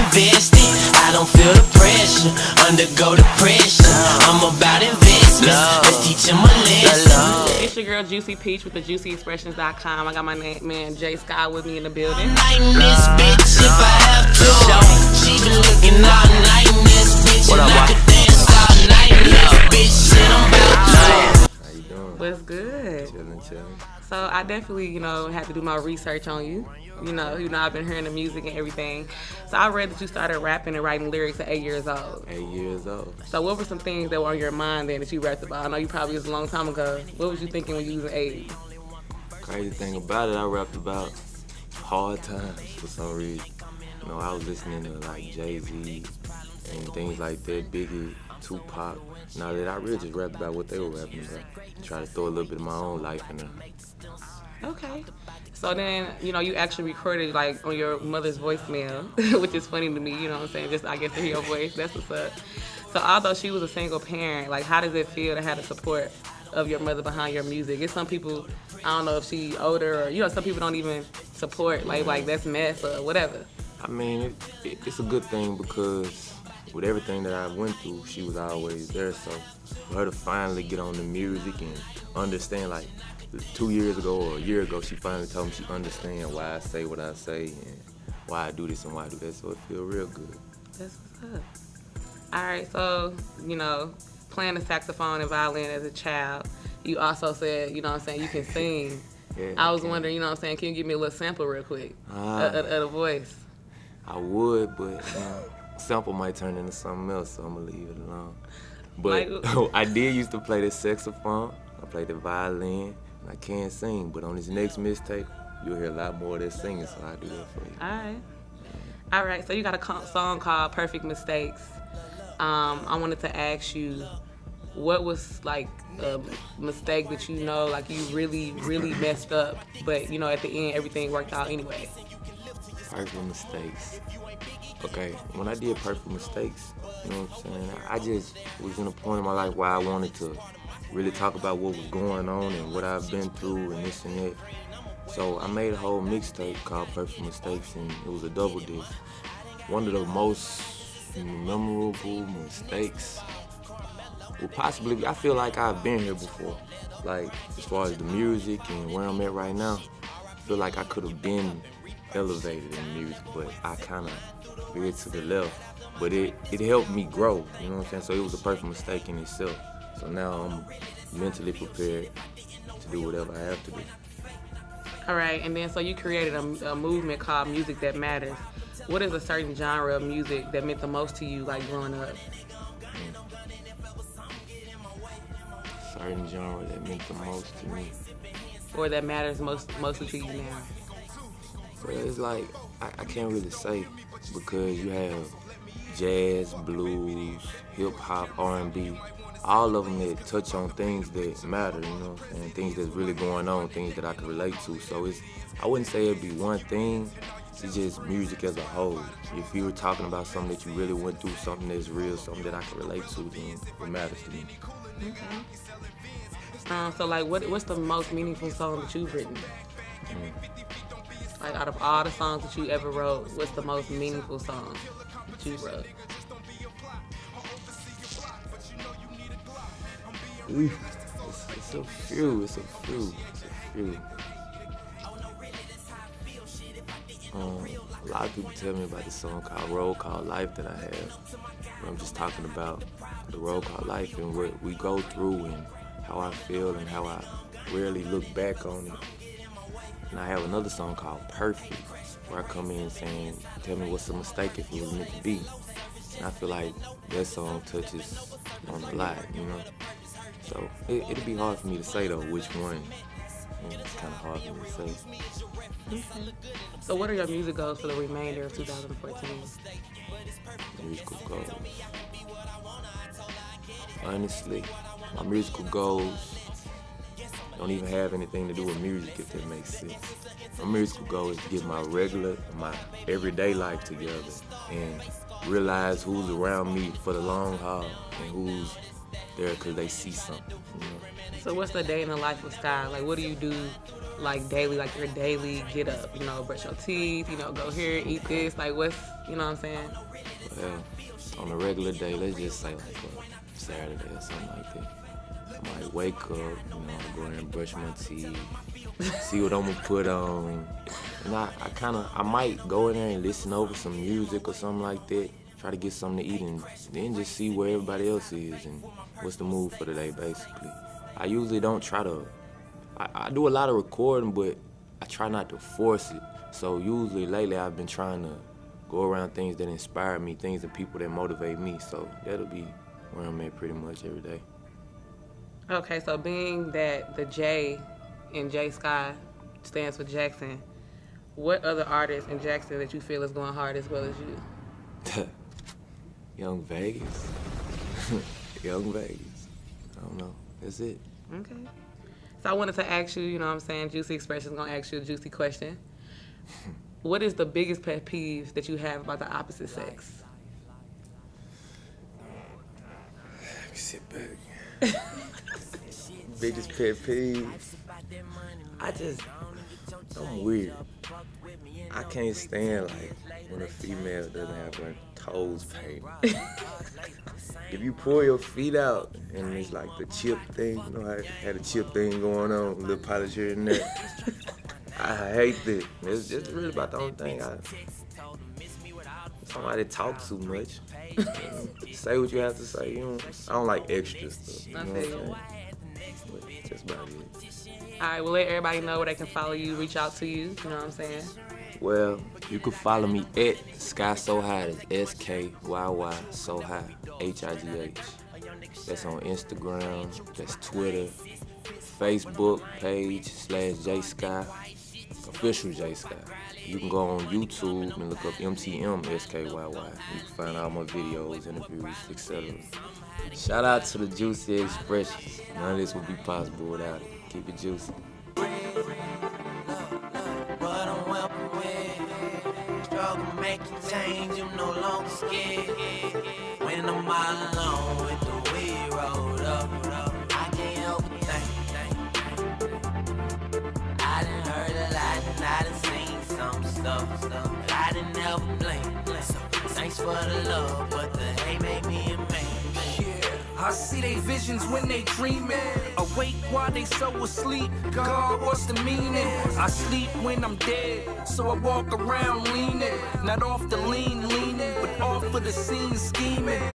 invested. I don't feel the pressure, undergo depression. I'm about investments, let's teach him a lesson. It's your girl Juicy Peach with the JuicyExpressions.com. I got my man Skyy with me in the building. Name this bitch if I have to. She been looking all night in this bitch, and I could dance all night in this bitch. Shit, I'm about to. How you doing? What's good? Chillin'. So I definitely, had to do my research on you. You know, I've been hearing the music and everything. So I read that you started rapping and writing lyrics at 8 years old. 8 years old. So what were some things that were on your mind then that you rapped about? I know you probably was a long time ago. What was you thinking when you was 8? Crazy thing about it, I rapped about hard times for some reason. You know, I was listening to like Jay-Z and things like that, Biggie, Tupac. Now that I really just rapped about what they were rapping about. Try to throw a little bit of my own life in there. Okay. So then, you actually recorded like on your mother's voicemail, which is funny to me, you know what I'm saying? Just, I guess, to hear your voice, that's what's up. So although she was a single parent, like how does it feel to have the support of your mother behind your music? It's some people, I don't know if she older or, some people don't even support, like that's mess or whatever. I mean, it's a good thing because with everything that I went through, she was always there. So for her to finally get on the music and understand, like 2 years ago or a year ago, she finally told me she understands why I say what I say and why I do this and why I do that. So it feels real good. That's what's up. All right, so, playing the saxophone and violin as a child, you also said, you can sing. Yeah, I was wondering, can you give me a little sample real quick of the voice? I would, but sample might turn into something else, so I'm gonna leave it alone. But I did used to play the saxophone, I played the violin, and I can't sing, but on this next mixtape, you'll hear a lot more of that singing, so I'll do that for you. All right, so you got a song called Perfect Mistakes. I wanted to ask you, what was like a mistake that like you really, really messed up, but at the end everything worked out anyway? Perfect mistakes. Okay, when I did Perfect Mistakes, you know what I'm saying, I just was in a point in my life where I wanted to really talk about what was going on and what I've been through and this and that. So I made a whole mixtape called Perfect Mistakes, and it was a double disc. One of the most memorable mistakes well, possibly, I feel like I've been here before. Like, as far as the music and where I'm at right now, I feel like I could have been elevated in music, but I kind of veered to the left. But it helped me grow, you know what I'm saying? So it was a perfect mistake in itself. So now I'm mentally prepared to do whatever I have to do. All right, and then so you created a movement called Music That Matters. What is a certain genre of music that meant the most to you, like growing up? Certain genre that meant the most to me. Or that matters mostly to you now? Well, it's like, I can't really say, because you have jazz, blues, hip-hop, R&B, all of them that touch on things that matter, you know what I'm saying? Things that's really going on, things that I can relate to. So I wouldn't say it'd be one thing, it's just music as a whole. If you were talking about something that you really went through, something that's real, something that I can relate to, then it matters to me. Okay. So like, what's the most meaningful song that you've written? Like, out of all the songs that you ever wrote, what's the most meaningful song that you wrote? It's a few. A lot of people tell me about this song called Road Called Life that I have. I'm just talking about the road called life and what we go through and how I feel and how I rarely look back on it. And I have another song called Perfect, where I come in saying, tell me what's a mistake if it was meant to be. And I feel like that song touches on a lot, you know? So it'd be hard for me to say though which one. It's kind of hard for me to say. Okay. So what are your music goals for the remainder of 2014? Musical goals. Honestly, my musical goals don't even have anything to do with music, if that makes sense. My musical goal is to get my everyday life together and realize who's around me for the long haul and who's there because they see something, you know? So what's the day in the life of Skyy? Like, what do you do, like, daily, like your daily get up? You know, brush your teeth, you know, go here, eat this. Like, what's, you know what I'm saying? Well, on a regular day, let's just say like a Saturday or something like that. I might wake up, you know, go in and brush my teeth, see what I'm gonna put on. And I might go in there and listen over some music or something like that. Try to get something to eat and then just see where everybody else is and what's the mood for the day, basically. I usually don't try to, I do a lot of recording, but I try not to force it. So usually lately I've been trying to go around things that inspire me, things and people that motivate me. So that'll be where I'm at pretty much every day. Okay, so being that the J in J Skyy stands for Jackson, what other artist in Jackson that you feel is going hard as well as you? Young Vegas. Young Vegas. I don't know. That's it. Okay. So I wanted to ask you, you know what I'm saying, Juicy Expression's gonna ask you a juicy question. What is the biggest pet peeve that you have about the opposite sex? Let me sit back. Biggest pet peeve? I'm weird. I can't stand like when a female doesn't have her toes painted. If you pull your feet out and it's like the chip thing, you know how it had a chip thing going on, a little polish here and there. I hate that. It's really about the only thing. Somebody talk too much. Say what you have to say. You know, I don't like extra stuff. You know what I'm saying? But that's about it. All right, we'll let everybody know where they can follow you, reach out to you. You know what I'm saying? Well, you can follow me at Skyy So High. That's SKYY So High, HIGH. That's on Instagram. That's Twitter, Facebook page /JSkyy, official J Skyy. You can go on YouTube and look up MTM SKYY. You can find all my videos, interviews, etc. Shout out to the Juicy Expressions. None of this would be possible without it. Keep it juicy. Struggle make you change, you no longer scared. When I'm all alone with the weed rolled up, I can't help but think. I done heard a lot and I done seen some stuff, but I didn't ever blink. So thanks for the love, but the hate made me a man. I see they visions when they dreaming. Awake while they so asleep. God, what's the meaning? I sleep when I'm dead, so I walk around leaning. Not off the leaning, but off of the scene scheming.